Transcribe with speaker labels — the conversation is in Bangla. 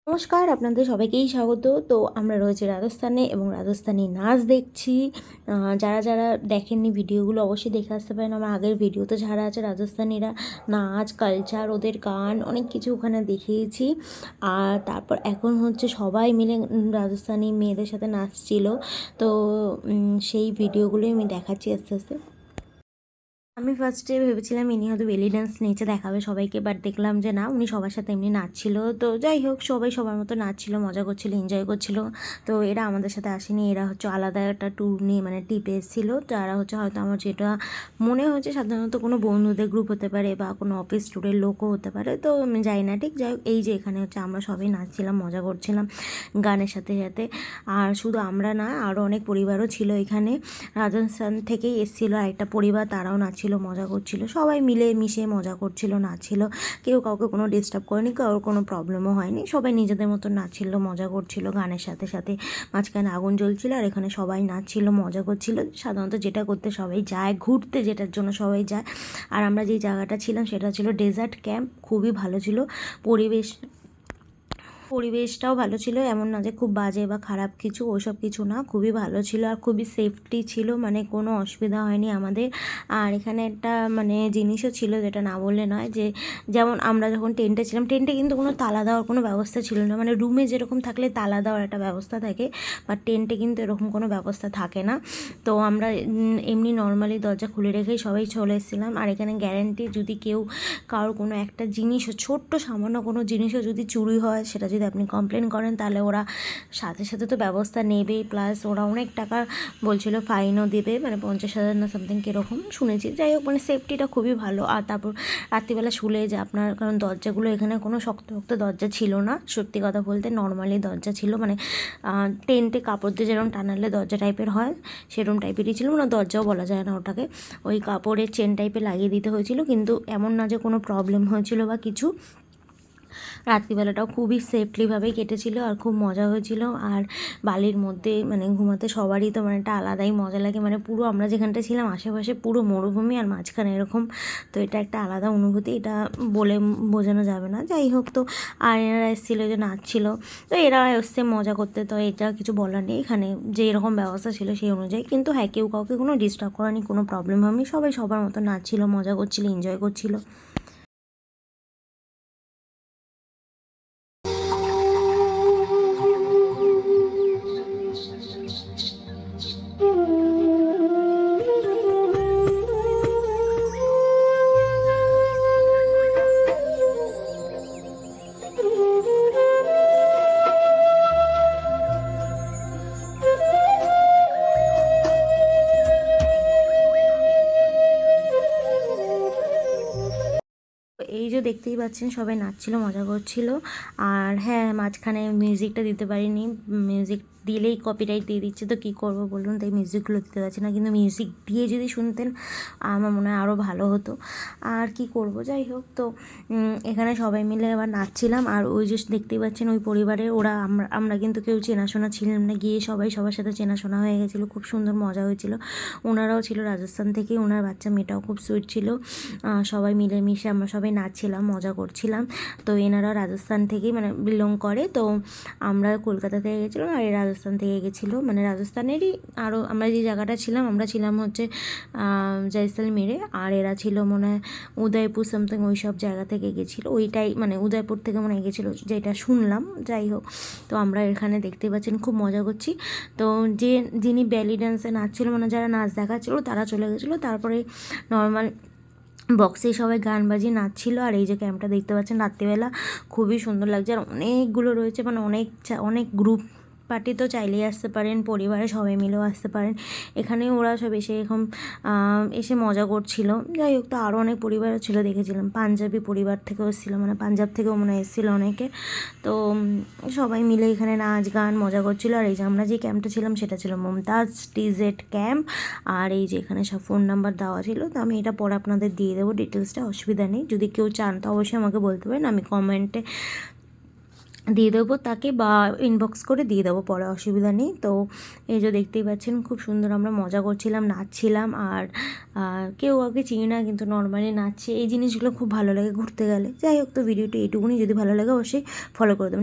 Speaker 1: নমস্কার, আপনাদের সবাইকেই স্বাগত। তো আমরা রয়েছি রাজস্থানে এবং রাজস্থানি নাচ দেখছি। যারা দেখেননি ভিডিওগুলো অবশ্যই দেখে আসতে পারেন। আমার আগের ভিডিওতে ছাড়া আছে রাজস্থানীরা নাচ, কালচার, ওদের গান অনেক কিছু ওখানে দেখিয়েছি। আর তারপর এখন হচ্ছে সবাই মিলে রাজস্থানি মেয়েদের সাথে নাচছিল। তো সেই ভিডিওগুলোই আমি দেখাচ্ছি আস্তে আস্তে। আমি ফার্স্টে ভেবেছিলাম ইনি হয়তো বেলি ডান্স নেচে দেখাবে সবাইকে, বাট দেখলাম যে না, উনি সবার সাথে এমনি নাচছিল। তো যাই হোক, সবাই সবার মতো নাচছিল, মজা করছিল, এনজয় করছিল। তো এরা আমাদের সাথে আসেনি, এরা হচ্ছে আলাদা একটা ট্যুর নিয়ে মানে ট্রিপে এসেছিলো। তারা হচ্ছে হয়তো আমার যেটা মনে হচ্ছে সাধারণত কোনো বন্ধুদের গ্রুপ হতে পারে বা কোনো অফিস ট্যুরের লোকও হতে পারে। তো আমি যাই না, ঠিক যাই হোক, এই যে এখানে হচ্ছে আমরা সবাই নাচছিলাম, মজা করছিলাম গানের সাথে সাথে। আর শুধু আমরা না, আরও অনেক পরিবারও ছিল এখানে। রাজস্থান থেকেই এসেছিলো আরেকটা পরিবার, তারাও নাচছিল, মজা করছিল, সবাই মিলে মিশে মজা করছিল, নাচছিল। কেউ কাউকে কোনো ডিস্টার্ব করেনি, কারোর কোনো প্রবলেমও হয়নি। সবাই নিজেদের মতো নাচছিল, মজা করছিল গানের সাথে সাথে। মাঝখানে আগুন জ্বলছিল আর এখানে সবাই নাচছিল, মজা করছিল। সাধারণত যেটা করতে সবাই যায়, ঘুরতে যেটার জন্য সবাই যায়। আর আমরা যেই জায়গাটা ছিলাম সেটা ছিল ডেজার্ট ক্যাম্প। খুবই ভালো ছিল পরিবেশটাও ভালো ছিল, এমন না যে খুব বাজে বা খারাপ কিছু, ওসব কিছু না, খুবই ভালো ছিল আর খুবই সেফটি ছিল, মানে কোনো অসুবিধা হয়নি আমাদের। আর এখানে একটা মানে জিনিসও ছিল যেটা না বললে নয়, যে যেমন আমরা যখন টেন্টে ছিলাম, টেন্টে কিন্তু কোনো তালা দেওয়ার কোনো ব্যবস্থা ছিল না। মানে রুমে যেরকম থাকলে তালা দেওয়ার একটা ব্যবস্থা থাকে, বা টেন্টে কিন্তু এরকম কোনো ব্যবস্থা থাকে না। তো আমরা এমনি নর্মালি দরজা খুলে রেখেই সবাই চলে এসেছিলাম। আর এখানে গ্যারেন্টি, যদি কেউ কারোর কোনো একটা জিনিসও, ছোট্ট সামান্য কোনো জিনিসও যদি চুরি হয়, সেটা যদি আপনি কমপ্লেন করেন, তাহলে ওরা সাথে সাথে তো ব্যবস্থা নেবেই, প্লাস ওরা অনেক টাকা বলছিল ফাইনও দেবে, মানে 50,000 না সামথিং কীরকম শুনেছি। যাই হোক, মানে সেফটিটা খুবই ভালো। আর তারপর রাত্রিবেলা শুলে যে আপনার, কারণ দরজাগুলো এখানে কোনো শক্ত শক্ত দরজা ছিল না, সত্যি কথা বলতে নর্মালি দরজা ছিল, মানে টেন্টে কাপড় দিয়ে যেরকম টানালে দরজা টাইপের হয় সেরকম টাইপেরই ছিল, মানে দরজাও বলা যায় না ওটাকে। ওই কাপড়ের চেন টাইপের লাগিয়ে দিতে হয়েছিল, কিন্তু এমন না যে কোনো প্রবলেম হয়েছিল বা কিছু। রাত্রিবেলাটাও খুবই সেফলিভাবেই কেটেছিল আর খুব মজা হয়েছিল। আর বালির মধ্যে মানে ঘুমাতে সবারই তো মানে একটা আলাদাই মজা লাগে, মানে পুরো আমরা যেখানটা ছিলাম আশেপাশে পুরো মরুভূমি আর মাঝখানে এরকম। তো এটা একটা আলাদা অনুভূতি, এটা বলে বোঝানো যাবে না। যাই হোক, তো আর এনারা এসেছিলো যে নাচছিল, তো এরা এসছে মজা করতে, তো এটা কিছু বলার নেই। এখানে যে এরকম ব্যবস্থা ছিল সেই অনুযায়ী, কিন্তু হ্যাঁ, কেউ কাউকে কোনো ডিস্টার্ব করেনি, কোনো প্রবলেম হয়নি, সবাই সবার মতো নাচছিল, মজা করছিল, এনজয় করছিল। এই যে দেখতেই পাচ্ছেন সবাই নাচছিল, মজা করছিল। আর হ্যাঁ, মাঝখানে মিউজিকটা দিতে পারিনি, মিউজিক দিলেই কপিরাইট দিয়ে দিচ্ছে, তো কী করবো বলুন, তাই মিউজিকগুলো দিতে পারছি না। কিন্তু মিউজিক দিয়ে যদি শুনতেন আমার মনে হয় আরও ভালো হতো। আর কি করব, যাই হোক, তো এখানে সবাই মিলে আবার নাচছিলাম। আর ওই যে দেখতেই পাচ্ছেন ওই পরিবারের ওরা, আমরা কিন্তু কেউ চেনাশোনা ছিলাম না, গিয়ে সবাই সবার সাথে চেনাশোনা হয়ে গেছিলো, খুব সুন্দর মজা হয়েছিল। ওনারাও ছিল রাজস্থান থেকে, ওনার বাচ্চা মেয়েটাও খুব সুইট ছিল। সবাই মিলেমিশে আমরা সবাই নাচছিলাম, মজা করছিলাম। তো এনারা রাজস্থান থেকেই মানে বিলং করে। তো আমরা কলকাতা থেকে গেছিলাম আর এরা রাজস্থান থেকে গেছিলো, মানে রাজস্থানেরই। আরও আমরা যে জায়গাটা ছিলাম, আমরা ছিলাম হচ্ছে জয়সলমেরে, আর এরা ছিল মনে হয় উদয়পুর সামথিং, ওই সব জায়গা থেকে গেছিলো। ওইটাই মানে উদয়পুর থেকে মনে হয় গেছিলো, যেটা শুনলাম। যাই হোক, তো আমরা এখানে দেখতে পাচ্ছেন খুব মজা করছি। তো যিনি বেলি ডান্সে নাচছিল, মানে যারা নাচ দেখাচ্ছিলো তারা চলে গেছিলো। তারপরে নর্মাল বক্সে সবাই গান বাজিয়ে নাচছিল। আর এই যে ক্যাম্পটা দেখতে পাচ্ছেন রাত্রিবেলা, খুবই সুন্দর লাগছে। আর অনেকগুলো রয়েছে, মানে অনেক গ্রুপ পার্টি, তো চাইলেই আসতে পারেন, পরিবারে সবাই মিলেও আসতে পারেন। এখানে ওরা সব এসে এরকম এসে মজা করছিল। যাই হোক, তো আরও অনেক পরিবারও ছিল, দেখেছিলাম পাঞ্জাবি পরিবার থেকেও এসেছিলো, মানে পাঞ্জাব থেকেও মনে হয় এসেছিলো অনেকে। তো সবাই মিলে এখানে নাচ গান মজা করছিলো। আর এই যে আমরা যে ক্যাম্পটা ছিলাম সেটা ছিল মমতাজ টিজেড ক্যাম্প। আর এই যে এখানে সব ফোন নাম্বার দেওয়া ছিল, তো আমি এটা পরে আপনাদের দিয়ে দেবো ডিটেলসটা, অসুবিধা নেই। যদি কেউ চান তো অবশ্যই আমাকে বলতে পারেন, আমি কমেন্টে দিয়ে দেবো তাকে, বা ইনবক্স করে দিয়ে দেবো পরে, অসুবিধা নেই। তো এই যে দেখতেই পাচ্ছেন খুব সুন্দর আমরা মজা করছিলাম, নাচছিলাম। আর কেউ কাউকে চিনি না, কিন্তু নর্মালি নাচছে, এই জিনিসগুলো খুব ভালো লাগে ঘুরতে গেলে। যাই হোক, তো ভিডিওটি এইটুকুনি, যদি ভালো লাগে অবশ্যই ফলো করে দেবেন।